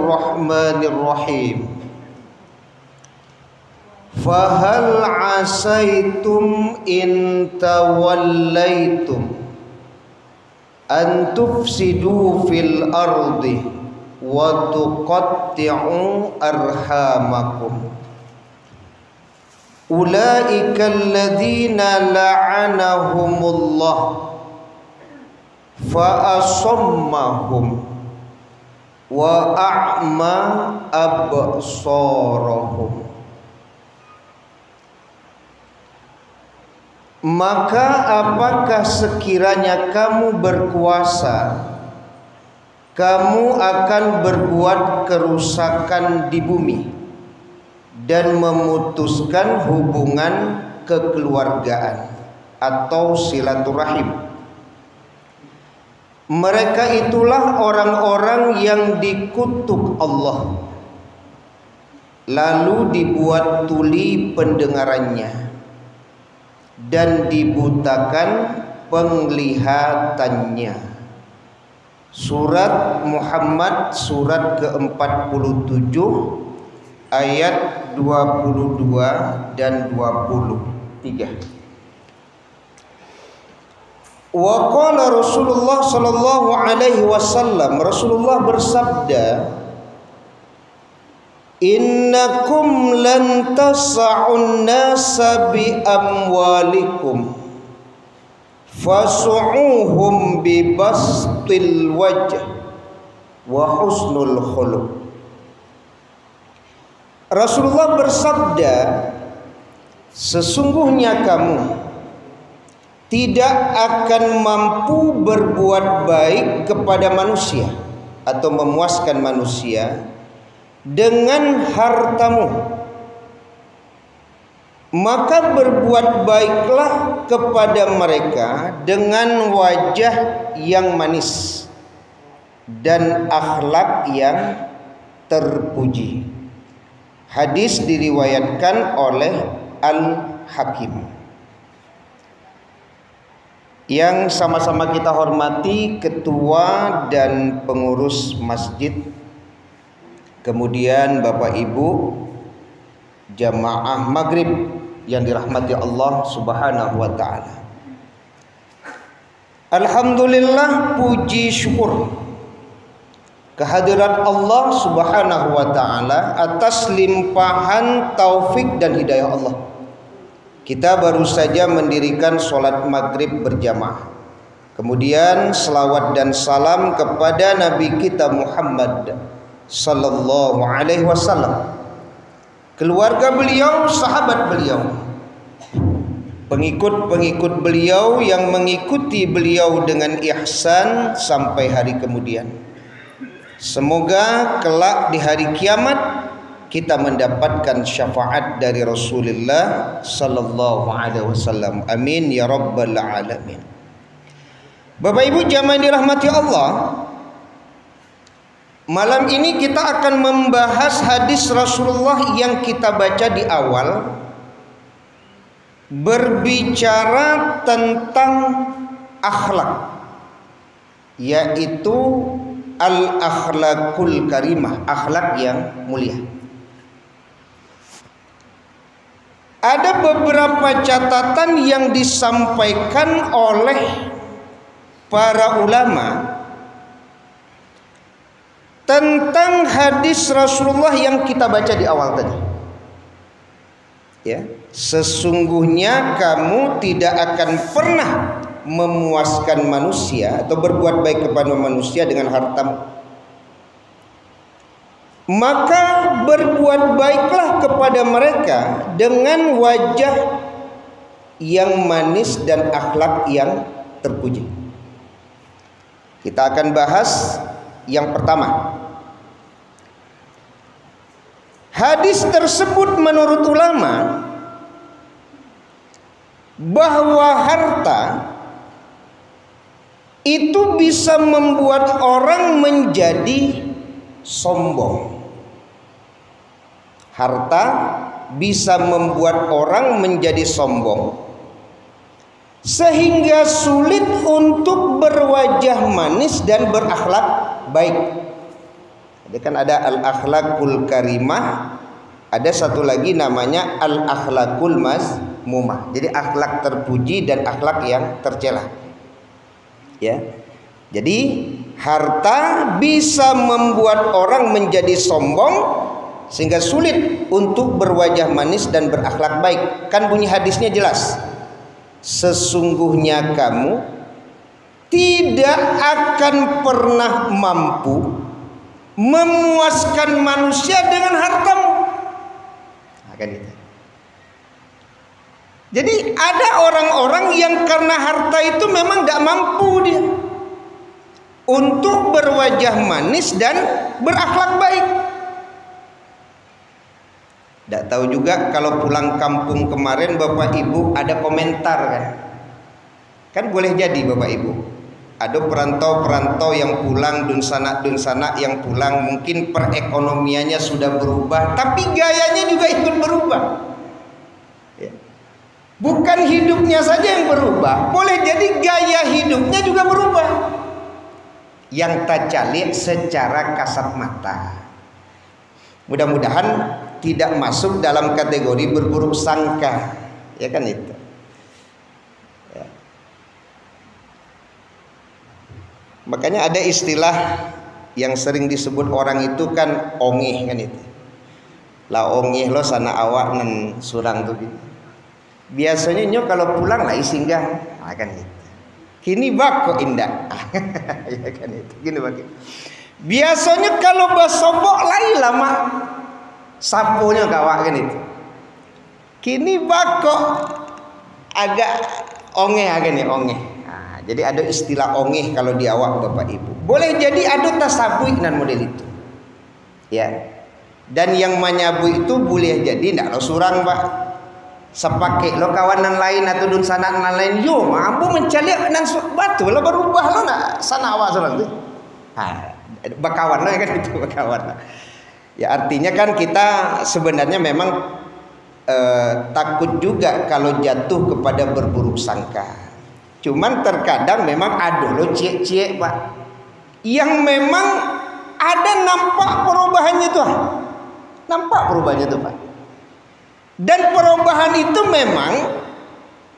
Bismillahirrahmanirrahim. Fahal asaitum in tawallaitum an tufsidu fil ardi wa tuqatti'u arhamakum. Ulaika alladhina la'anahumullah fa asammahum wa a'ma absarahum. Maka apakah sekiranya kamu berkuasa, kamu akan berbuat kerusakan di bumi dan memutuskan hubungan kekeluargaan atau silaturahim. Mereka itulah orang-orang yang dikutuk Allah, lalu dibuat tuli pendengarannya dan dibutakan penglihatannya. Surat Muhammad surat ke-47 ayat 22 dan 23. Wa qala Rasulullah sallallahu alaihi wasallam, Rasulullah bersabda, innakum lan tas'un nasa bi amwalikum fasu'uhum bi bastil wajh wa husnul khuluq. Rasulullah bersabda, sesungguhnya kamu tidak akan mampu berbuat baik kepada manusia atau memuaskan manusia dengan hartamu, maka berbuat baiklah kepada mereka dengan wajah yang manis dan akhlak yang terpuji. Hadis diriwayatkan oleh Al-Hakim. Yang sama-sama kita hormati ketua dan pengurus masjid, kemudian Bapak Ibu jamaah maghrib yang dirahmati Allah Subhanahu wa ta'ala. Alhamdulillah, puji syukur kehadirat Allah Subhanahu wa ta'ala atas limpahan taufik dan hidayah Allah. Kita baru saja mendirikan sholat maghrib berjamaah. Kemudian selawat dan salam kepada Nabi kita Muhammad sallallahu alaihi wasallam, keluarga beliau, sahabat beliau, pengikut-pengikut beliau yang mengikuti beliau dengan ihsan sampai hari kemudian. Semoga kelak di hari kiamat kita mendapatkan syafaat dari Rasulullah sallallahu alaihi wasallam. Amin ya rabbal alamin. Bapak Ibu jamaah dirahmati Allah, malam ini kita akan membahas hadis Rasulullah yang kita baca di awal, berbicara tentang akhlak, yaitu al-akhlakul karimah, akhlak yang mulia. Ada beberapa catatan yang disampaikan oleh para ulama tentang hadis Rasulullah yang kita baca di awal tadi. Ya, sesungguhnya kamu tidak akan pernah memuaskan manusia atau berbuat baik kepada manusia dengan hartamu, maka berbuat baiklah kepada mereka dengan wajah yang manis dan akhlak yang terpuji. Kita akan bahas yang pertama. Hadis tersebut menurut ulama bahwa harta itu bisa membuat orang menjadi sombong. Harta bisa membuat orang menjadi sombong, sehingga sulit untuk berwajah manis dan berakhlak baik. Jadi kan ada al-akhlaqul karimah, ada satu lagi namanya al-akhlaqul mazmumah. Jadi akhlak terpuji dan akhlak yang tercela. Ya. Jadi harta bisa membuat orang menjadi sombong sehingga sulit untuk berwajah manis dan berakhlak baik. Kan bunyi hadisnya jelas. Sesungguhnya kamu tidak akan pernah mampu memuaskan manusia dengan hartamu. Nah, itu. Jadi ada orang-orang yang karena harta itu memang tidak mampu dia untuk berwajah manis dan berakhlak baik. Tidak tahu juga kalau pulang kampung kemarin Bapak Ibu ada komentar kan? Kan boleh jadi Bapak Ibu. Ada perantau-perantau yang pulang, dunsanak yang pulang, mungkin perekonomiannya sudah berubah, tapi gayanya juga ikut berubah. Ya. Bukan hidupnya saja yang berubah, boleh jadi gaya hidupnya juga berubah. Yang tak lihat secara kasat mata. Mudah-mudahan tidak masuk dalam kategori berburuk sangka, ya kan itu. Ya. Makanya ada istilah yang sering disebut orang itu kan ongih kan itu. Lah ongih lo sana awak nan surang tuh gitu. Biasanya nyo kalau pulang lah singgah, kan itu. Kini bako indah, ya kan itu. Gini bagi. Biasanya kalau basobok lai lama. Sapunya kawak kan itu. Kini bako agak ongeh nih ongeh. Nah, jadi ada istilah ongeh kalau di awak Bapak Ibu. Boleh jadi ada tasabui nan model itu. Ya. Dan yang menyabu itu boleh jadi ndak lo surang Pak. Sepake lo kawanan lain atau dun sana lain yo mampu mencari nan batu lo berubah lo nak sana awak surang tu. Ah, bakawan lo kan itu bakawan. Ya artinya kan kita sebenarnya memang takut juga kalau jatuh kepada berburuk sangka. Cuman terkadang memang ada lo cie-cie Pak, yang memang ada nampak perubahannya tuh, nampak perubahannya tuh Pak. Dan perubahan itu memang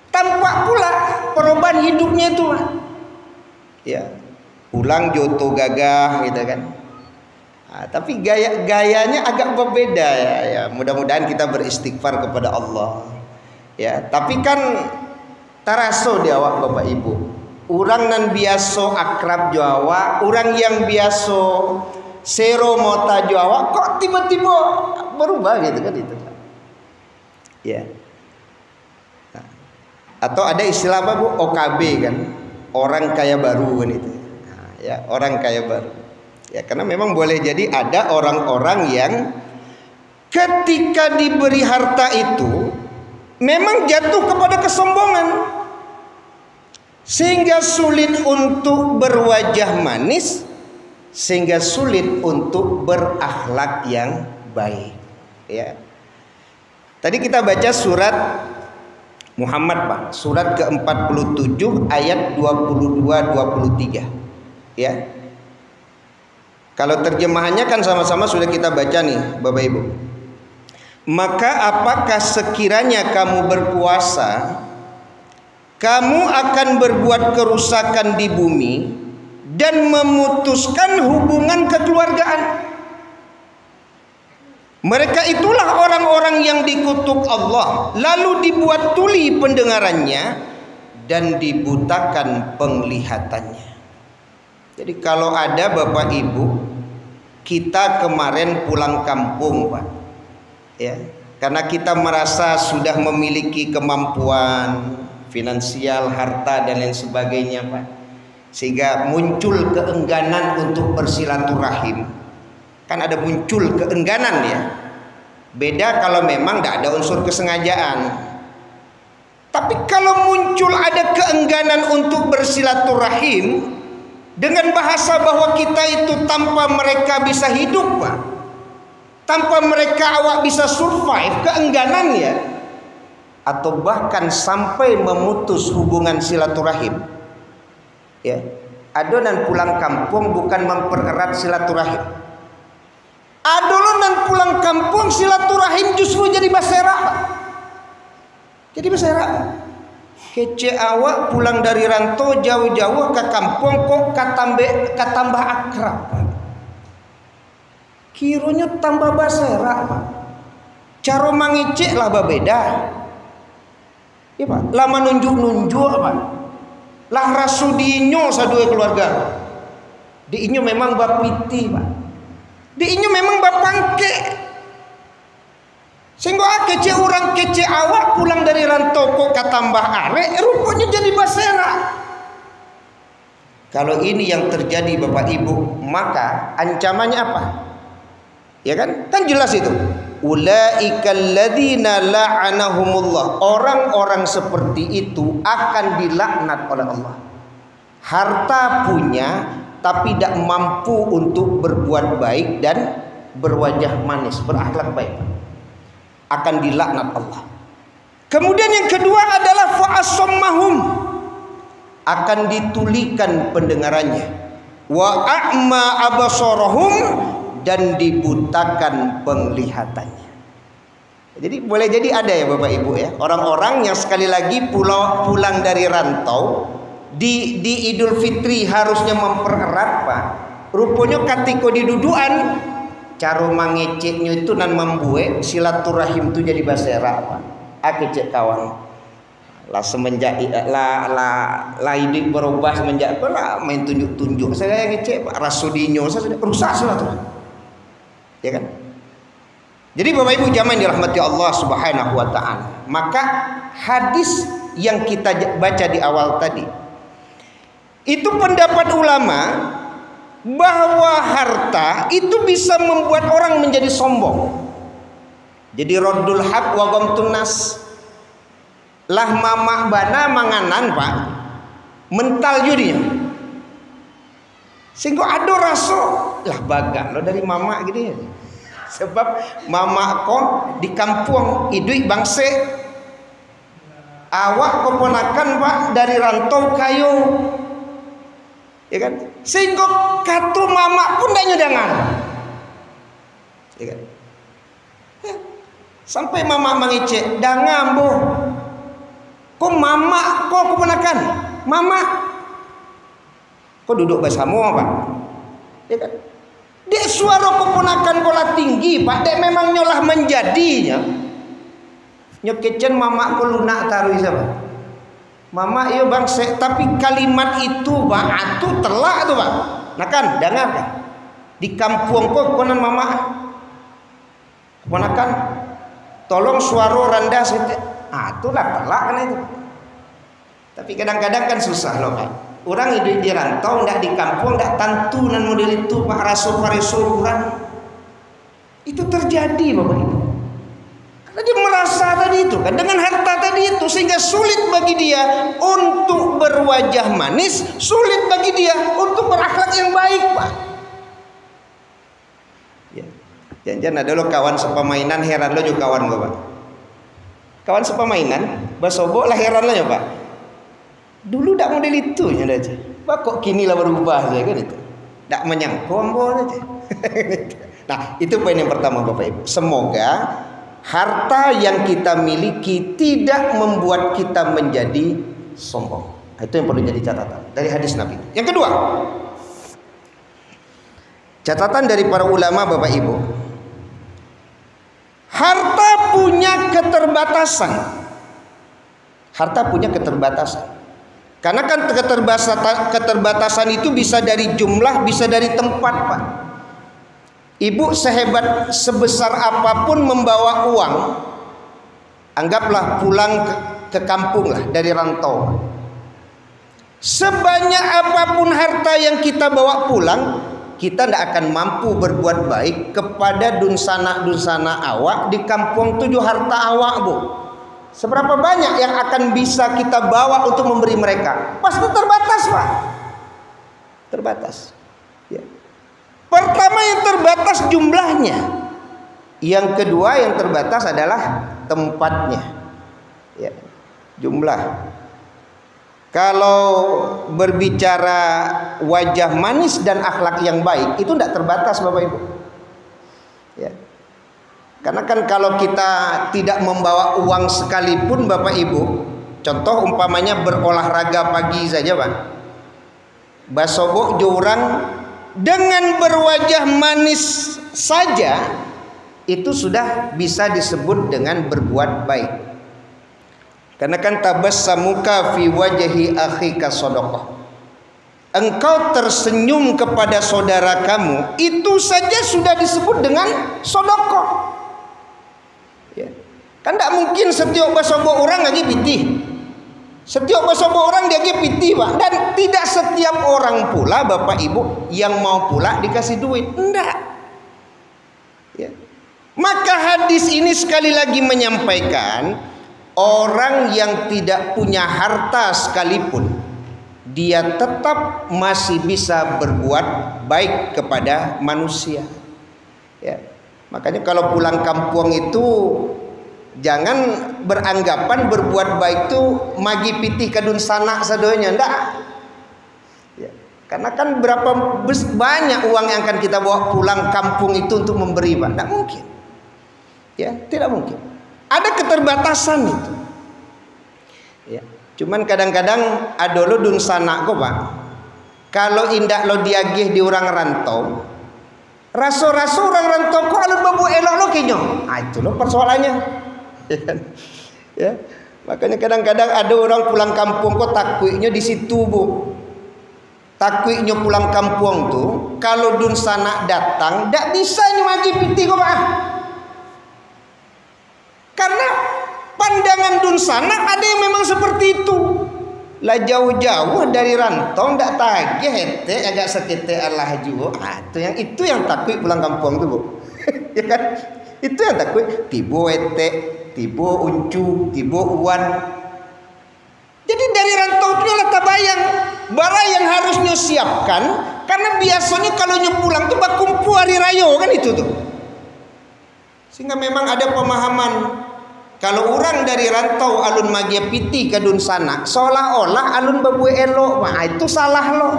tampak pula perubahan hidupnya itu Pak. Ya, pulang joto gagah gitu kan. Nah, tapi gayanya agak berbeda ya. Mudah-mudahan kita beristighfar kepada Allah. Ya, tapi kan taraso di awak Bapak Ibu. Orang nan biaso akrab Jawa, orang yang biaso sero mota Jawa, kok tiba-tiba berubah gitu kan itu. Ya. Nah, atau ada istilah apa Bu? OKB kan, orang kaya baru kan itu. Nah, ya, orang kaya baru. Ya, karena memang boleh jadi ada orang-orang yang ketika diberi harta itu memang jatuh kepada kesombongan sehingga sulit untuk berwajah manis, sehingga sulit untuk berakhlak yang baik. Ya. Tadi kita baca surat Muhammad Pak, surat ke-47 ayat 22-23. Ya. Kalau terjemahannya kan sama-sama sudah kita baca nih Bapak Ibu. Maka apakah sekiranya kamu berpuasa, kamu akan berbuat kerusakan di bumi dan memutuskan hubungan kekeluargaan. Mereka itulah orang-orang yang dikutuk Allah, lalu dibuat tuli pendengarannya dan dibutakan penglihatannya. Jadi kalau ada Bapak Ibu, kita kemarin pulang kampung Pak, ya, karena kita merasa sudah memiliki kemampuan finansial, harta dan lain sebagainya Pak, sehingga muncul keengganan untuk bersilaturahim. Kan ada muncul keengganan ya. Beda kalau memang tidak ada unsur kesengajaan. Tapi kalau muncul ada keengganan untuk bersilaturahim dengan bahasa bahwa kita itu tanpa mereka bisa hidup Pak, tanpa mereka awak bisa survive, keengganan ya, atau bahkan sampai memutus hubungan silaturahim. Ya, adonan pulang kampung bukan mempererat silaturahim, pulang kampung silaturahim justru jadi baserak, Pak. Jadi baserak. Kece awak pulang dari rantau jauh-jauh ke kampung kok katambah akrab, Pak. Kironya tambah baserak, Pak. Cara mangicek lah berbeda. Ya, Pak. Lama nunjuk-nunjuk, Pak. Lah rasudinyo sadua keluarga. Di inyo memang bapiti, Pak. Di inyo memang bapangke. Sehingga kece orang kece awak pulang dari rantau kok katambah arek, rupanya jadi basera. Kalau ini yang terjadi Bapak Ibu, maka ancamannya apa? Ya kan? Kan jelas itu. Ulaikal ladzina la'anahumullah. Orang-orang seperti itu akan dilaknat oleh Allah. Harta punya tapi tidak mampu untuk berbuat baik dan berwajah manis, berakhlak baik, akan dilaknat Allah. Kemudian yang kedua adalah fa'asammahum, akan ditulikan pendengarannya, wa a'ma absarahum, dan dibutakan penglihatannya. Jadi boleh jadi ada ya Bapak Ibu ya, orang-orang yang sekali lagi pulang dari rantau di Idul Fitri harusnya mempererat, Pak. Rupanya katiko di duduan cara mangeceknya itu nan membuat silaturahim itu jadi basera, Pak. Akecek kawan lah semenjak lah hidup berubah semenjak lah main tunjuk-tunjuk saya ngecek Pak rasudinyo saya sudah rusak silaturahim, ya kan? Jadi Bapak Ibu jamaah dirahmati Allah Subhanahu wa taala, maka hadis yang kita baca di awal tadi itu pendapat ulama bahwa harta itu bisa membuat orang menjadi sombong. Jadi raddul haq wa ghamtun nas. Lah mama bana manganan, Pak. Mental judinya. Sehingga ada rasa lah baga lo dari mama gini. Sebab mama ko di kampung idui bangse. Awak keponakan, Pak, dari rantau kayu. Ya kan? Sehingga katu mama pun tidak nyodangan, ya kan? Sampai mama mengicek dangan bu, kok mama kok keponakan mama kok duduk bersama, Pak, ya kan? Dek suara keponakan bola tinggi, Pak, dek memang nyolah menjadinya nyokecen mama ko lunak taruh siapa mama iya bang, tapi kalimat itu Pak atu telak tuh Pak. Nah kan dengar kan di kampung kok konan mama keponakan tolong suara rendah sedikit. Itulah telak kan itu. Tapi kadang-kadang kan susah loh Pak. Orang hidup di rantau ndak di kampung ndak tantu nan model itu Pak rasul-rasul itu terjadi Bapak Ibu. Dia merasa tadi itu kan dengan harta tadi itu sehingga sulit bagi dia untuk berwajah manis, sulit bagi dia untuk berakhlak yang baik, Pak. Ya. Jangan ada lo kawan sepamainan heran lo juga kawan gue, Pak. Kawan sepamainan, basobo lah heran lo ya, Pak. Dulu tak model itu nya aja. Pak kok kini lah berubah aja kan itu. Tak menyangkong aja. Nah, itu poin yang pertama Bapak Ibu. Semoga harta yang kita miliki tidak membuat kita menjadi sombong. Itu yang perlu jadi catatan dari hadis Nabi. Yang kedua, catatan dari para ulama Bapak Ibu, harta punya keterbatasan. Harta punya keterbatasan. Karena kan keterbatasan itu bisa dari jumlah, bisa dari tempat, Pak. Ibu sehebat sebesar apapun membawa uang, anggaplah pulang ke kampung lah dari rantau. Sebanyak apapun harta yang kita bawa pulang, kita tidak akan mampu berbuat baik kepada dunsana awak di kampung tujuh harta awak, Bu. Seberapa banyak yang akan bisa kita bawa untuk memberi mereka? Pasti terbatas, Pak. Terbatas. Ya. Pertama yang terbatas jumlahnya. Yang kedua yang terbatas adalah tempatnya. Ya. Jumlah. Kalau berbicara wajah manis dan akhlak yang baik itu tidak terbatas Bapak Ibu. Ya. Karena kan kalau kita tidak membawa uang sekalipun Bapak Ibu, contoh umpamanya berolahraga pagi saja Pak, basobok jurang dengan berwajah manis saja itu sudah bisa disebut dengan berbuat baik. Karena kan tabassamuka fi wajhi akhika shadaqah. Engkau tersenyum kepada saudara kamu, itu saja sudah disebut dengan sedekah. Ya. Kan tidak mungkin setiap basobok orang lagi pitih. Setiap basobok orang dia lagi pitih, Pak. Dan tidak setiap orang pula Bapak Ibu yang mau pula dikasih duit. Enggak. Ya. Maka hadis ini sekali lagi menyampaikan orang yang tidak punya harta sekalipun dia tetap masih bisa berbuat baik kepada manusia. Ya. Makanya kalau pulang kampung itu jangan beranggapan berbuat baik itu magi pitih kadun sanak sadonya, ndak. Ya. Karena kan berapa banyak uang yang akan kita bawa pulang kampung itu untuk memberi, Pak? Tidak mungkin. Ya, tidak mungkin. Ada keterbatasan itu. Ya. Cuman kadang-kadang ada lo dun sanak kok Pak. Kalau indak lo diagih di orang rantau, raso-raso orang rantau kok alun babu elok lo kinyo. Itu lo persoalannya. Ya. Makanya kadang-kadang ada orang pulang kampung kok takwiknya di situ Bu. Takwiknya pulang kampung tuh kalau dun sanak datang ndak bisa nyumagi piti kok Pak. Karena pandangan dun sanak ada yang memang seperti itu. Lah jauh-jauh dari rantau ndak tagih hete agak sekete Allah juga. Itu yang takut pulang kampung tuh Bu. Ya kan? Itu yang takut tibo hete, tibo uncu, tibo uan. Jadi dari rantau itu lah tabayang barang yang harusnya siapkan, karena biasanya kalau pulang tuh bakumpu hari raya kan itu tuh. Sehingga memang ada pemahaman kalau orang dari rantau alun magia piti ke dun sana seolah-olah alun babu elok, wah itu salah loh.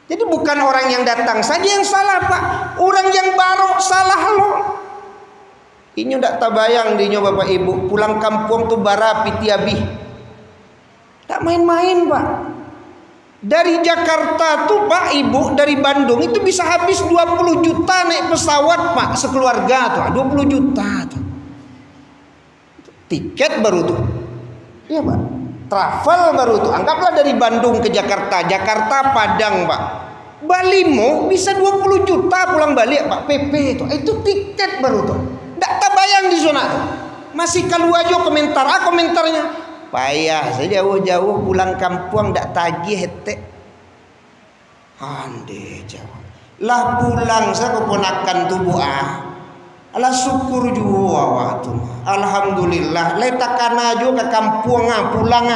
Jadi bukan orang yang datang saja yang salah Pak, orang yang baru salah loh. Ini ndak tabayang dinyo Bapak Ibu pulang kampung tuh bara piti abih. Tak main-main Pak. Dari Jakarta tuh Pak Ibu dari Bandung itu bisa habis 20 juta naik pesawat Pak sekeluarga tuh 20 juta tuh. Tiket baru tuh, iya Pak. Travel baru tuh. Anggaplah dari Bandung ke Jakarta, Jakarta Padang Pak. Balimo bisa 20 juta pulang balik Pak. PP itu tiket baru tuh. Nggak tabayang di zona tuh. Masih kalau aja komentarnya. Payah saya jauh-jauh pulang kampung nggak tagih hete. Ande jauh. Lah pulang saya keponakan tubuh Alah syukur juga waktu. Alhamdulillah. Letakkan aja ke kampung pulang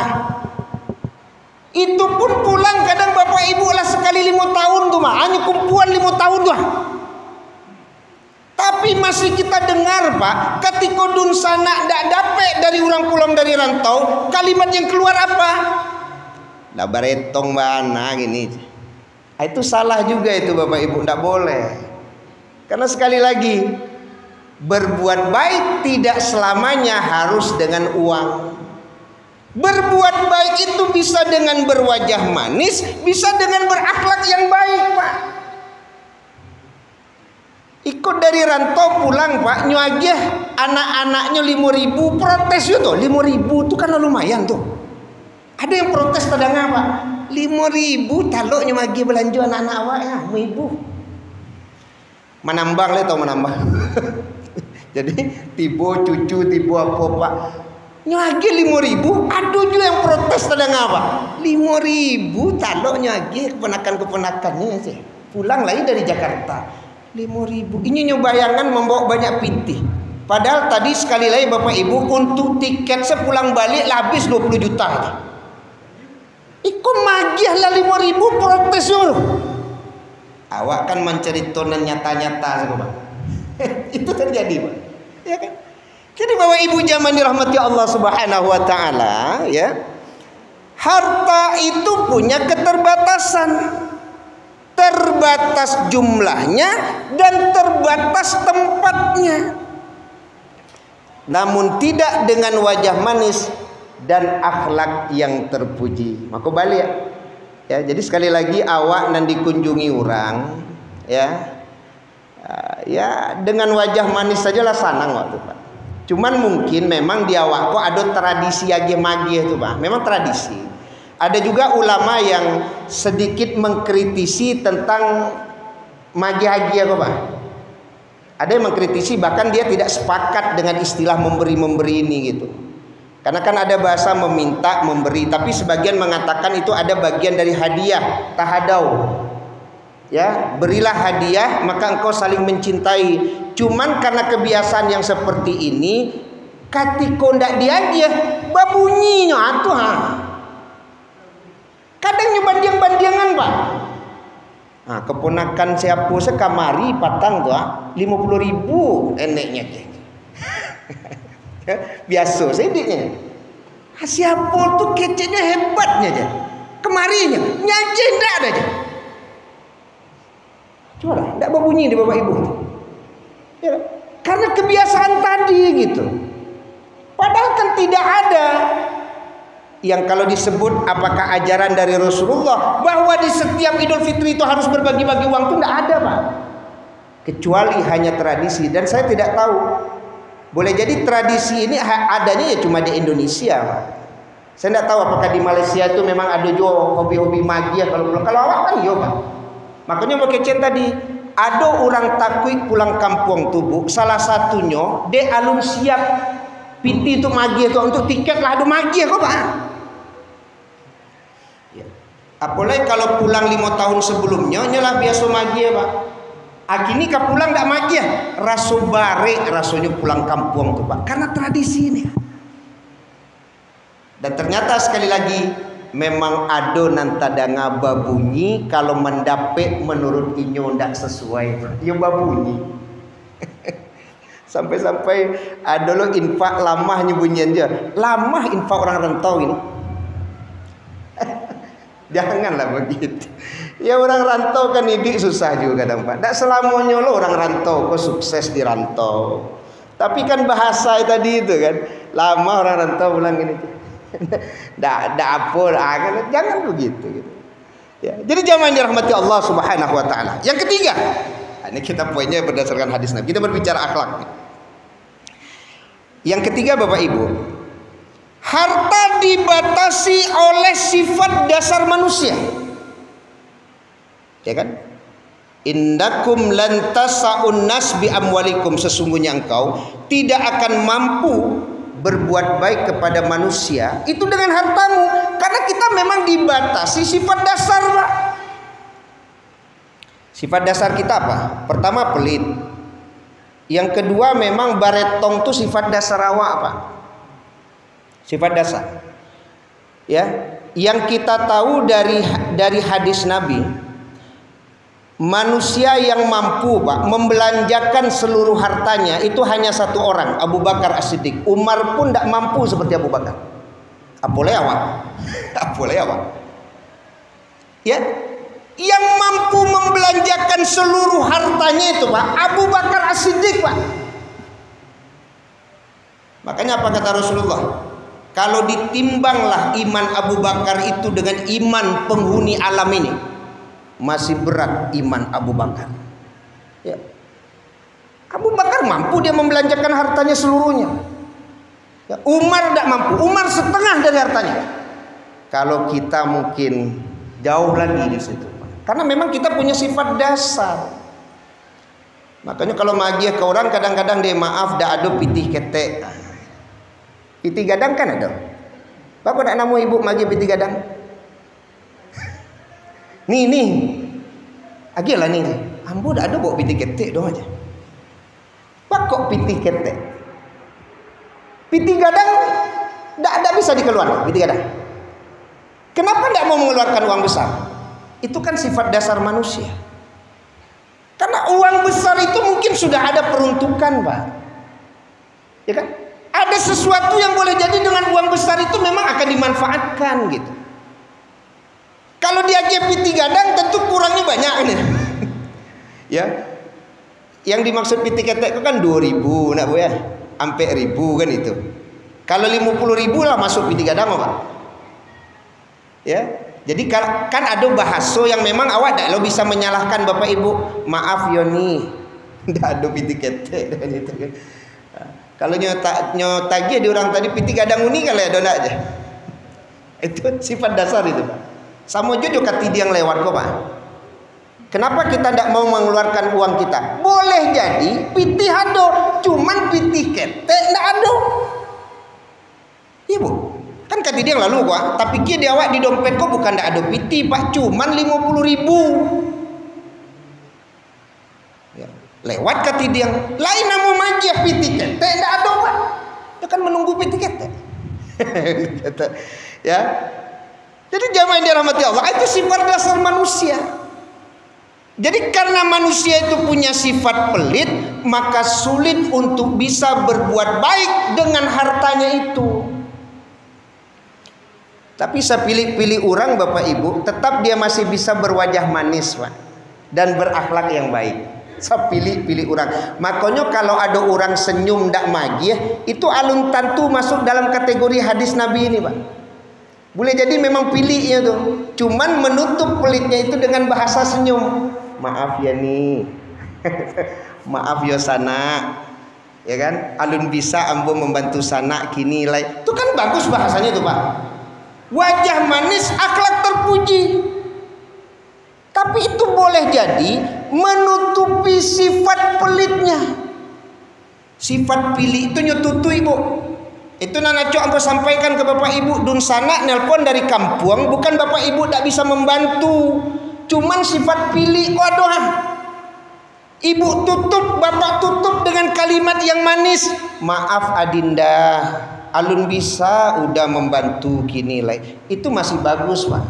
Itu pun pulang kadang Bapak Ibu lah sekali 5 tahun tuh mah. Hanya kumpulan 5 tahun tuh. Tapi masih kita dengar Pak, ketika dun sana ndak dapet dari orang pulang dari rantau, kalimat yang keluar apa? Lah baretong mana gini. Itu salah juga itu Bapak Ibu, ndak boleh. Karena sekali lagi berbuat baik tidak selamanya harus dengan uang. Berbuat baik itu bisa dengan berwajah manis, bisa dengan berakhlak yang baik Pak. Ikut dari rantau pulang Pak, nyuagih anak-anaknya 5.000 protes itu 5.000 itu kan lumayan tuh. Ada yang protes tadang apa? 5.000 taluk nyuagih belanja anak-anak awak ya 1.000. Menambang le tau menambang. Jadi tibo cucu tibo apa Pak? Nyuagih 5.000, aduh juga yang protes tadang apa? 5.000 taluk nyuagih keponakan-keponakannya sih. Pulang lagi dari Jakarta. 5.000. Ini nyobayangan membawa banyak pitih. Padahal tadi sekali lagi Bapak Ibu untuk tiket sepulang balik habis 20 juta. Ikut magiah lah 5.000 protes dulu. Awak kan menceritakan nyata-nyata Pak. Itu terjadi Pak. Ya kan? Jadi Bapak Ibu zaman dirahmati Allah Subhanahu wa taala ya. Harta itu punya keterbatasan. Terbatas jumlahnya dan terbatas tempatnya. namun tidak dengan wajah manis dan akhlak yang terpuji. Maka balik ya. Ya, jadi sekali lagi awak nan dikunjungi orang ya. Ya dengan wajah manis sajalah sanang waktu Pak. Cuman mungkin memang di awak kok ada tradisi agih-magih itu Pak. Memang tradisi. Ada juga ulama yang sedikit mengkritisi tentang magih-agih apa Pak. Ada yang mengkritisi, bahkan dia tidak sepakat dengan istilah memberi-memberi ini gitu. Karena kan ada bahasa meminta, memberi, tapi sebagian mengatakan itu ada bagian dari hadiah, tahadau. Ya, berilah hadiah maka engkau saling mencintai. Cuman karena kebiasaan yang seperti ini, katiko ndak diagiah, babunyinya atuh ha. Kadang nyebandiang-bandiangan Pak. Nah, keponakan siapa sekamari patang tuh 50.000 eneknya biasa sediknya. Siapa tuh kecenya hebatnya aja. Kemarinya nyaji ndak ada aja. Coba lah, ndak berbunyi di bapak ibu. Ya, karena kebiasaan tadi gitu. Padahal kan tidak ada yang kalau disebut apakah ajaran dari Rasulullah bahwa di setiap Idul Fitri itu harus berbagi-bagi uang itu tidak ada Pak, kecuali hanya tradisi. Dan saya tidak tahu, boleh jadi tradisi ini adanya ya cuma di Indonesia Pak. Saya tidak tahu apakah di Malaysia itu memang ada juga hobi-hobi magia. Kalau awak kan iya Pak. Makanya mau kecen tadi ada orang takwik pulang kampung tubuh, salah satunya dia alun siap piti itu magia itu untuk tiket lah, ada magia kok Pak. Apalagi kalau pulang 5 tahun sebelumnya nyalah biasa magia Pak. Akini ka pulang ndak magia, raso bare rasanya pulang kampung tuh Pak, karena tradisi ini. Dan ternyata sekali lagi memang ada nantadanga babunyi kalau mendapek menurut inyo ndak sesuai, ya babunyi. Sampai-sampai ada lo infak lamah nyebunyian aja, lamah infak orang rantau ini. Janganlah begitu. Ya orang rantau kan hidup susah juga kadang Pak. Tak selamanya lo orang rantau kok sukses di rantau. Tapi kan bahasa tadi itu kan, lama orang rantau bilang gini. Dak apa, jangan begitu gitu. Ya, jadi jangan dirahmati Allah Subhanahu wa taala. Yang ketiga, ini kita poinnya berdasarkan hadis Nabi. Kita berbicara akhlak. Yang ketiga Bapak Ibu, harta dibatasi oleh sifat dasar manusia. Ya kan? Innakum lan tasa'un nas bi amwalikum, sesungguhnya engkau tidak akan mampu berbuat baik kepada manusia itu dengan hartamu, karena kita memang dibatasi sifat dasar Pak. Sifat dasar kita apa? Pertama pelit. Yang kedua memang baretong itu sifat dasar awak Pak. Sifat dasar. Ya, yang kita tahu dari hadis Nabi, manusia yang mampu Pak membelanjakan seluruh hartanya itu hanya satu orang, Abu Bakar As-Siddiq. Umar pun tidak mampu seperti Abu Bakar. Apalagi awak. Apalagi awak. Ya, yang mampu membelanjakan seluruh hartanya itu Pak, Abu Bakar As-Siddiq Pak. Makanya apa kata Rasulullah? Kalau ditimbanglah iman Abu Bakar itu dengan iman penghuni alam ini, masih berat iman Abu Bakar. Ya. Abu Bakar mampu dia membelanjakan hartanya seluruhnya. Ya. Umar tidak mampu. Umar setengah dari hartanya. Kalau kita mungkin jauh lagi di situ. Karena memang kita punya sifat dasar. Makanya kalau magia ke orang kadang-kadang dia maaf dah ada pitih ketek. Pitih gadang kan ada. Bapak nak nama ibu magia pitih gadang? Nih. Agilah nih. Ambo dah ada bawa pitih ketek doang aja. Pak kok pitih ketek? Pitih gadang tak bisa dikeluarkan pitih gadang. Kenapa tidak mau mengeluarkan uang besar? Itu kan sifat dasar manusia. Karena uang besar itu mungkin sudah ada peruntukan Pak. Ya kan? Ada sesuatu yang boleh jadi dengan uang besar itu memang akan dimanfaatkan gitu. Kalau dia piti gadang tentu kurangnya banyak ini. Ya. Yang dimaksud piti ketek itu kan 2.000 nak Bu ya. sampai 1000 kan itu. Kalau 50.000 lah masuk pitik gadang Pak. Ya. Jadi kan ada bahasa yang memang awak tak lo bisa menyalahkan Bapak Ibu. Maaf Yoni, tidak ada pitik ketek dan itu kan. Kalau nyotagi di orang tadi pitik gadang uni kalau ada aja. Itu sifat dasar itu Pak. Sama juga kati yang lewat kok Pak. Kenapa kita tidak mau mengeluarkan uang kita? Boleh jadi pitih ada, cuman pitih ketek tidak ada. Iya Bu, kan kata dia yang lalu kok. Tapi kia di awak di dompet kok bukan tidak ada pitih Pak, cuman 50.000. Ya, lewat kata dia yang lain nama majiah pitih ketek tidak ada Pak. Dia kan menunggu pitih ketek. Ya, jadi jamaah yang dirahmati Allah itu sifat dasar manusia. Jadi karena manusia itu punya sifat pelit, maka sulit untuk bisa berbuat baik dengan hartanya itu. Tapi saya pilih orang Bapak Ibu, tetap dia masih bisa berwajah manis Pak, dan berakhlak yang baik. Saya pilih orang. Makanya kalau ada orang senyum ndak magih, itu alun tentu masuk dalam kategori hadis Nabi ini Pak. Boleh jadi memang pilihnya tuh, cuman menutup pelitnya itu dengan bahasa senyum. Maaf ya nih, maaf ya sana, ya kan? Alun bisa ambo membantu sana kini lah. Itu kan bagus bahasanya tuh Pak. Wajah manis, akhlak terpuji. Tapi itu boleh jadi menutupi sifat pelitnya. Sifat pilih itu nyututui Bu. Itu nana cok ambo sampaikan ke Bapak Ibu dun sana nelpon dari kampung, bukan Bapak Ibu tak bisa membantu. Cuman sifat pilih, waduh, ibu tutup, bapak tutup dengan kalimat yang manis. Maaf Adinda, alun bisa udah membantu kini lah. Itu masih bagus Pak.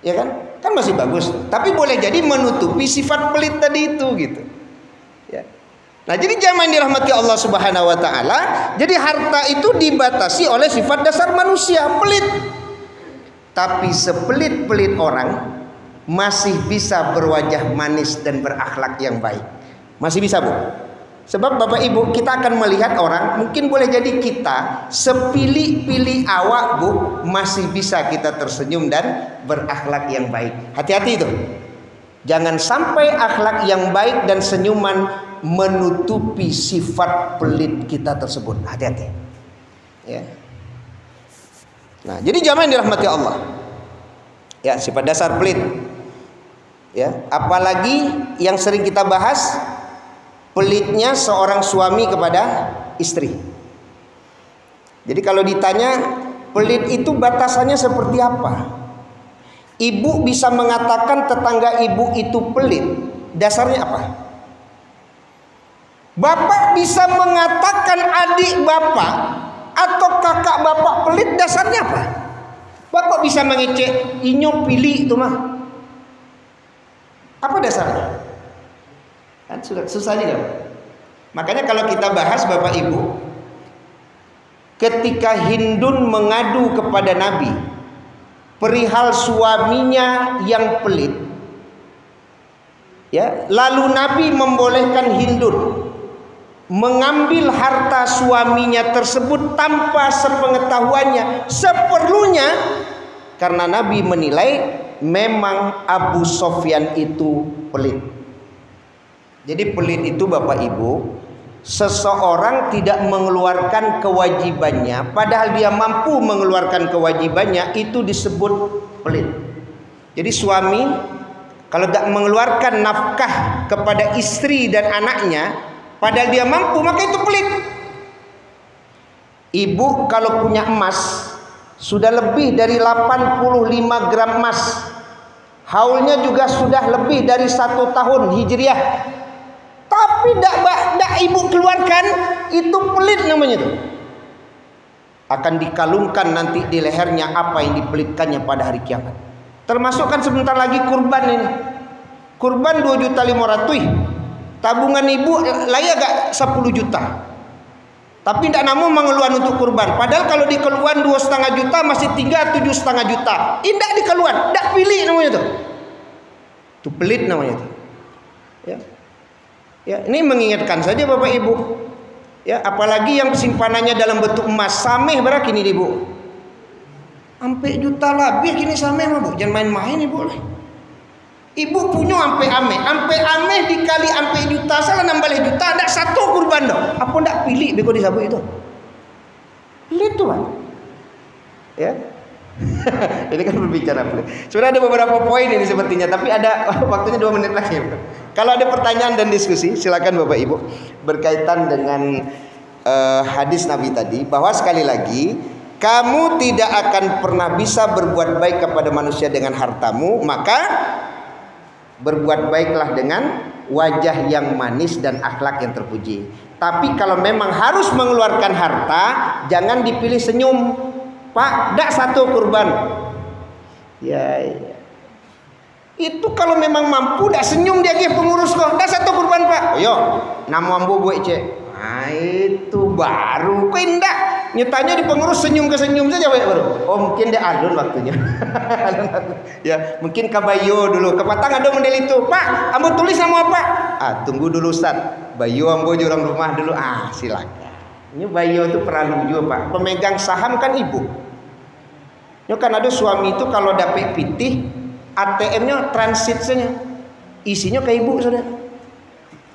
Ya kan? Kan masih bagus. Tapi boleh jadi menutupi sifat pelit tadi itu gitu. Ya. Nah, jadi jangan dirahmati Allah Subhanahu wa taala. Jadi harta itu dibatasi oleh sifat dasar manusia, pelit. Tapi sepelit-pelit orang masih bisa berwajah manis dan berakhlak yang baik. Masih bisa Bu. Sebab Bapak Ibu, kita akan melihat orang, mungkin boleh jadi kita sepilih-pilih awak Bu, masih bisa kita tersenyum dan berakhlak yang baik. Hati-hati itu. Jangan sampai akhlak yang baik dan senyuman menutupi sifat pelit kita tersebut. Hati-hati. Ya. Nah, jadi jamaah yang dirahmati Allah. Ya, sifat dasar pelit. Ya, apalagi yang sering kita bahas, pelitnya seorang suami kepada istri. Jadi kalau ditanya pelit itu batasannya seperti apa? Ibu bisa mengatakan tetangga ibu itu pelit, dasarnya apa? Bapak bisa mengatakan adik bapak atau kakak bapak pelit, dasarnya apa? Bapak bisa mengecek inyo pilih itu mah. Apa dasarnya? Kan susah juga. Makanya kalau kita bahas Bapak Ibu, ketika Hindun mengadu kepada Nabi perihal suaminya yang pelit, ya, lalu Nabi membolehkan Hindun mengambil harta suaminya tersebut tanpa sepengetahuannya, seperlunya, karena Nabi menilai memang Abu Sofyan itu pelit. Jadi pelit itu Bapak Ibu, seseorang tidak mengeluarkan kewajibannya padahal dia mampu mengeluarkan kewajibannya, itu disebut pelit. Jadi suami kalau tidak mengeluarkan nafkah kepada istri dan anaknya padahal dia mampu, maka itu pelit. Ibu kalau punya emas sudah lebih dari 85 gram emas, haulnya juga sudah lebih dari 1 tahun hijriah, tapi tidak ibu keluarkan, itu pelit namanya itu. Akan dikalungkan nanti di lehernya apa yang dipelitkannya pada hari kiamat. Termasuk kan sebentar lagi kurban ini. Kurban 2.500.000. Tabungan ibu layak gak 10 juta. Tapi tidak namun mengeluarkan untuk kurban. Padahal kalau dikeluarkan 2,5 juta masih tinggal 7,5 juta. Tidak dikeluarkan, tidak pilih namanya itu. Itu pelit namanya itu. Ya. Ya, ini mengingatkan saja Bapak Ibu. Ya, apalagi yang simpanannya dalam bentuk emas, sameh berapa kini ibu? Sampai juta lebih kini sameh mah bu, jangan main-main ibu lah. Ibu punya ampe ame dikali ampe juta, salah nambah juta, ada satu kurban dong. Apa ndak pilih beko di sabu itu? Pilih tuan. Ya. Ini kan berbicara. Sudah ada beberapa poin ini sepertinya, tapi ada waktunya 2 menit lagi. Kalau ada pertanyaan dan diskusi, silakan Bapak Ibu berkaitan dengan hadis Nabi tadi, bahwa sekali lagi kamu tidak akan pernah bisa berbuat baik kepada manusia dengan hartamu, maka berbuat baiklah dengan wajah yang manis dan akhlak yang terpuji. Tapi kalau memang harus mengeluarkan harta, jangan dipilih senyum. Pak, dak satu kurban. Ya. Itu kalau memang mampu dak senyum dia ke pengurus kok. Dak satu kurban, Pak. Ayo, nama ambo buat cek. Nah, itu baru. Kok indah nyetanya di pengurus senyum ke senyum saja baru. Oh, mungkin dia alun waktunya. Ya, mungkin kabayo dulu. Kepatang ada model itu. Pak, ambo tulis nama apa? Ah, tunggu dulu Ustaz. Bayo ambo jurang rumah dulu. Ah, silakan. Ini bayo itu perlu juga, Pak. Pemegang saham kan ibu. Ya kan ada suami itu kalau dapat pitih ATM-nya transit saja, isinya ke ibu sudah.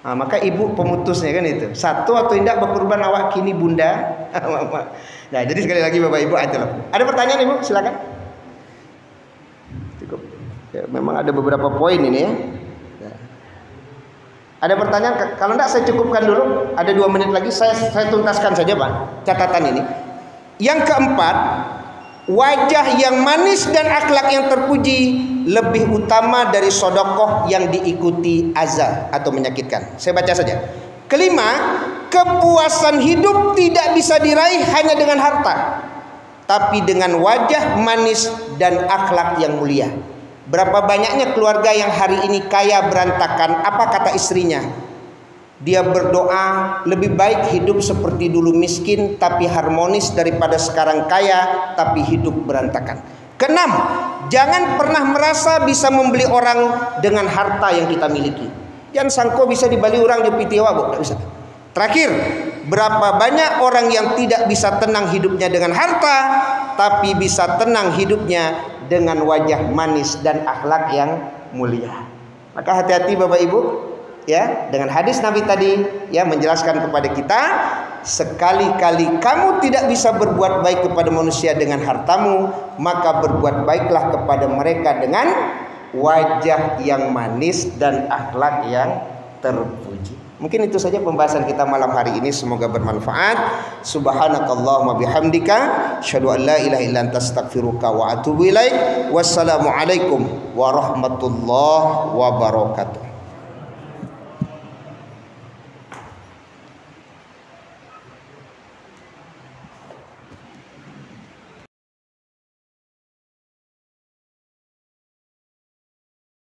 Nah, maka ibu pemutusnya kan itu. Satu atau tidak berkurban awak kini bunda. Nah, jadi sekali lagi Bapak Ibu ada pertanyaan Ibu, silakan. Cukup. Ya, memang ada beberapa poin ini ya. Ada pertanyaan? Kalau tidak saya cukupkan dulu. Ada 2 menit lagi saya tuntaskan saja Pak catatan ini. Yang keempat, wajah yang manis dan akhlak yang terpuji lebih utama dari sodokoh yang diikuti azab atau menyakitkan. Saya baca saja. Kelima, kepuasan hidup tidak bisa diraih hanya dengan harta, tapi dengan wajah manis dan akhlak yang mulia. Berapa banyaknya keluarga yang hari ini kaya berantakan, apa kata istrinya? Dia berdoa lebih baik hidup seperti dulu miskin tapi harmonis daripada sekarang kaya tapi hidup berantakan. Keenam, jangan pernah merasa bisa membeli orang dengan harta yang kita miliki. Jangan sangko bisa dibeli orang di pitiwa, Bu, tidak bisa. Terakhir, berapa banyak orang yang tidak bisa tenang hidupnya dengan harta tapi bisa tenang hidupnya dengan wajah manis dan akhlak yang mulia. Maka hati-hati Bapak Ibu. Ya, dengan hadis Nabi tadi ya menjelaskan kepada kita, sekali-kali kamu tidak bisa berbuat baik kepada manusia dengan hartamu, maka berbuat baiklah kepada mereka dengan wajah yang manis dan akhlak yang terpuji. Mungkin itu saja pembahasan kita malam hari ini, semoga bermanfaat. Subhanakallahumma bihamdika asyhadu an la ilaha illa anta astaghfiruka wa atubu ilaik. Wassalamualaikum warahmatullahi wabarakatuh.